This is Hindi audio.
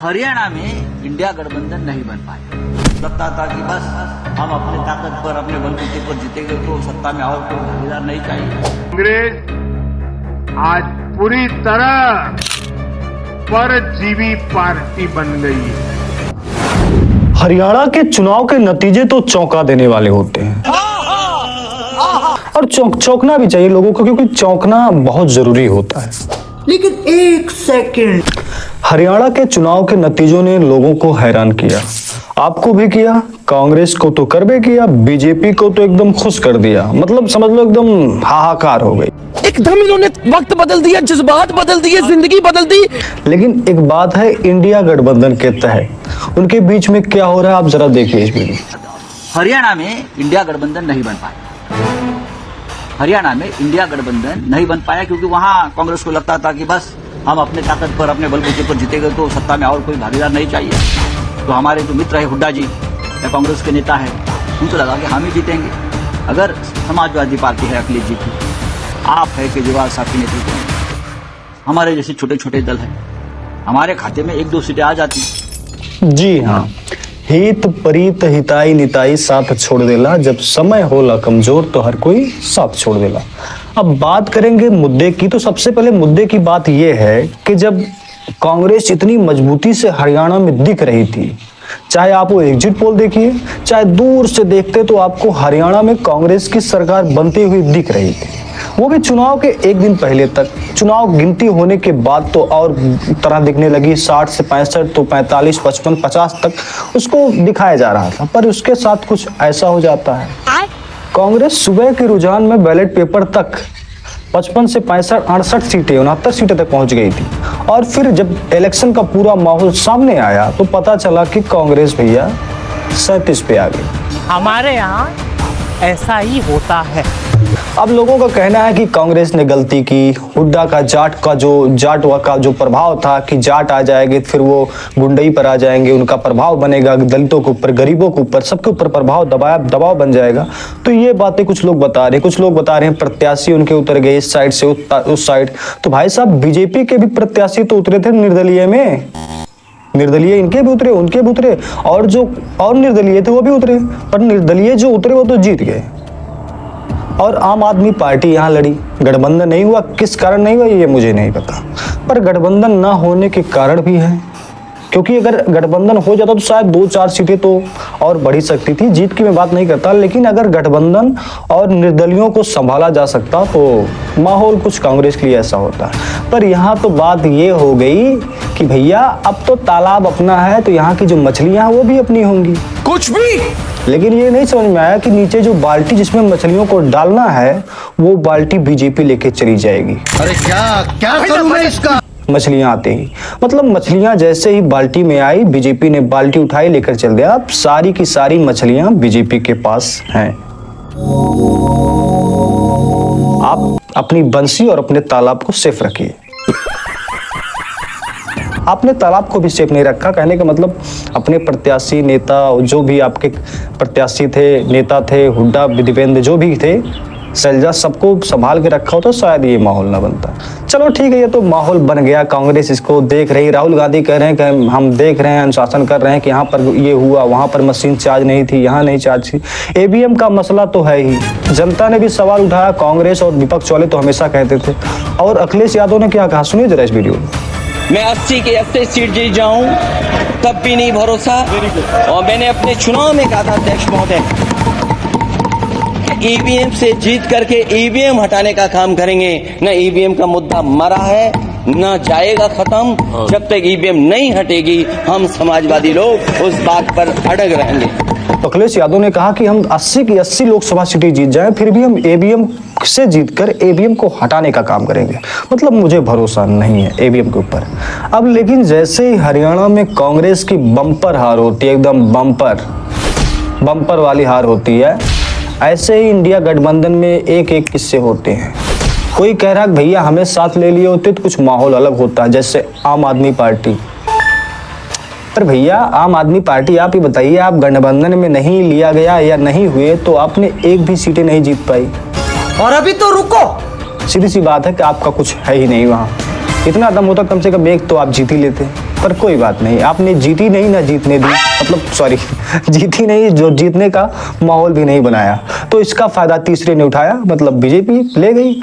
हरियाणा में इंडिया गठबंधन नहीं बन पाया। लगता था कि बस हम अपने ताकत पर, अपने बलबूते पर जीतेंगे तो सत्ता में और कोई भागीदार नहीं चाहिए। कांग्रेस आज पूरी तरह परजीवी पार्टी बन गई है। हरियाणा के चुनाव के नतीजे तो चौंका देने वाले होते हैं और चौंकना भी चाहिए लोगों को, क्योंकि चौंकना बहुत जरूरी होता है। लेकिन एक सेकंड, हरियाणा के चुनाव के नतीजों ने लोगों को हैरान किया, आपको भी किया, कांग्रेस को तो कर भी किया, बीजेपी को तो एकदम खुश कर दिया। मतलब समझ लो एकदम हाहाकार हो गई। एकदम इन्होंने वक्त बदल दिया, जज्बात बदल दिए, जिंदगी बदल दी। लेकिन एक बात है, इंडिया गठबंधन के तहत उनके बीच में क्या हो रहा है, आप जरा देखिए इस वीडियो। हरियाणा में इंडिया गठबंधन नहीं बन पाया। हरियाणा में इंडिया गठबंधन नहीं बन पाया क्योंकि वहां कांग्रेस को लगता था कि बस हम अपने ताकत पर, अपने बलबूते पर जीतेंगे तो सत्ता में और कोई भागीदार नहीं चाहिए। तो हमारे जो मित्र है हुड्डा जी या कांग्रेस के नेता है, उनको लगा कि हम ही जीतेंगे। अगर समाजवादी पार्टी है अखिलेश जी की, आप है केजरीवाल साहब के नेतृत्व में, हमारे जैसे छोटे छोटे दल है, हमारे खाते में 1-2 सीटें आ जाती। जी हाँ, हित परीत हिताई निताई साथ छोड़ देला, जब समय होला कमजोर तो हर कोई साथ छोड़ देला। अब बात करेंगे मुद्दे की, तो सबसे पहले मुद्दे की बात यह है कि जब कांग्रेस इतनी मजबूती से हरियाणा में दिख रही थी, चाहे आप वो एग्जिट पोल देखिए, चाहे दूर से देखते तो आपको हरियाणा में कांग्रेस की सरकार बनती हुई दिख रही थी। वो भी चुनाव के एक दिन पहले तक। चुनाव गिनती होने के बाद तो और तरह दिखने लगी, 60 से 65 तो 45, 55, 50 तक उसको दिखाया जा रहा था। पर उसके साथ कुछ ऐसा हो जाता है, कांग्रेस सुबह के रुझान में बैलेट पेपर तक 55 से 65, 68 सीटें, 69 सीटें तक पहुंच गई थी। और फिर जब इलेक्शन का पूरा माहौल सामने आया तो पता चला कि कांग्रेस भैया 37 पे आ गई। हमारे यहाँ ऐसा ही होता है। अब लोगों का कहना है कि कांग्रेस ने गलती की, हुड्डा का जाट का जो प्रभाव था कि जाट आ जाएंगे, फिर वो गुंडई पर आ जाएंगे, उनका प्रभाव बनेगा दलितों के ऊपर, गरीबों के ऊपर, सबके ऊपर प्रभाव दबाव बन जाएगा। तो ये बातें कुछ लोग बता रहे हैं। कुछ लोग बता रहे हैं प्रत्याशी उनके उतर गए इस साइड से उस साइड। तो भाई साहब, बीजेपी के भी प्रत्याशी तो उतरे थे निर्दलीय में, निर्दलीय इनके भी उतरे, उनके भी उतरे, और जो और निर्दलीय थे वो भी उतरे, पर निर्दलीय जो उतरे वो तो जीत गए। और आम आदमी पार्टी यहाँ लड़ी, गठबंधन नहीं हुआ। किस कारण नहीं हुआ ये मुझे नहीं पता, पर गठबंधन ना होने के कारण भी है, क्योंकि अगर गठबंधन हो जाता तो शायद 2-4 सीटें तो और बढ़ी सकती थी। जीत की मैं बात नहीं करता, लेकिन अगर गठबंधन और निर्दलियों को संभाला जा सकता तो माहौल कुछ कांग्रेस के लिए ऐसा होता। पर यहाँ तो बात ये हो गई कि भैया अब तो तालाब अपना है, तो यहाँ की जो मछलियां हैं वो भी अपनी होंगी, कुछ भी। लेकिन ये नहीं समझ में आया कि नीचे जो बाल्टी जिसमें मछलियों को डालना है वो बाल्टी बीजेपी लेके चली जाएगी। अरे क्या करूं मैं इसका? मछलियां आते ही, मतलब मछलियां जैसे ही बाल्टी में आई, बीजेपी ने बाल्टी उठाई लेकर चल दिया। अब सारी की सारी मछलियां बीजेपी के पास हैं। आप अपनी बंसी और अपने तालाब को सेफ रखिए। आपने तालाब को भी सेफ नहीं रखा, कहने का मतलब अपने प्रत्याशी नेता, जो भी आपके प्रत्याशी थे, नेता थे, हुड्डा दिपेंद्र जो भी थे, शैलजा, सबको संभाल के रखा हो तो शायद ये माहौल ना बनता। चलो ठीक है, ये तो माहौल बन गया, कांग्रेस इसको देख रही। राहुल गांधी कह रहे हैं कि हम देख रहे हैं, अनुशासन कर रहे हैं कि यहाँ पर ये हुआ, वहाँ पर मशीन चार्ज नहीं थी, यहाँ नहीं चार्ज थी। ईवीएम का मसला तो है ही, जनता ने भी सवाल उठाया, कांग्रेस और विपक्ष वाले तो हमेशा कहते थे। और अखिलेश यादव ने क्या कहा, सुनिए जरा इस वीडियो में। मैं 80 के 80 सीट जीत जाऊं तब भी नहीं भरोसा। और मैंने अपने चुनाव में कहा था अध्यक्ष महोदय, ईवीएम से जीत करके ईवीएम हटाने का काम करेंगे। न ईवीएम का मुद्दा मरा है, न जाएगा खत्म। जब तक ईवीएम नहीं हटेगी हम समाजवादी लोग उस बात पर अड़ग रहेंगे। अखिलेश यादव ने कहा कि हम 80 की 80 लोकसभा सीटें जीत जाएं, फिर भी हम ईवीएम से जीतकर ईवीएम को हटाने का काम करेंगे। मतलब मुझे भरोसा नहीं है ईवीएम के ऊपर। अब लेकिन जैसे ही हरियाणा में कांग्रेस की बम्पर हार होती है, एकदम बम्पर वाली हार होती है, ऐसे ही इंडिया गठबंधन में एक एक किस्से होते हैं। कोई कह रहा है भैया हमें साथ ले लिए होते तो कुछ माहौल अलग होता है, जैसे आम आदमी पार्टी। पर भैया आम आदमी पार्टी, आप ही बताइए, आप गठबंधन में नहीं लिया गया या नहीं हुए तो आपने एक भी सीटें नहीं जीत पाई। और अभी तो रुको, सीधी सी बात है कि आपका कुछ है ही नहीं वहां। इतना दम होता कम से कम एक तो आप जीत ही लेते। पर कोई बात नहीं, आपने जीती नहीं ना जीतने दी, मतलब सॉरी जीती नहीं, जो जीतने का माहौल भी नहीं बनाया, तो इसका फायदा तीसरे ने उठाया, मतलब बीजेपी ले गई।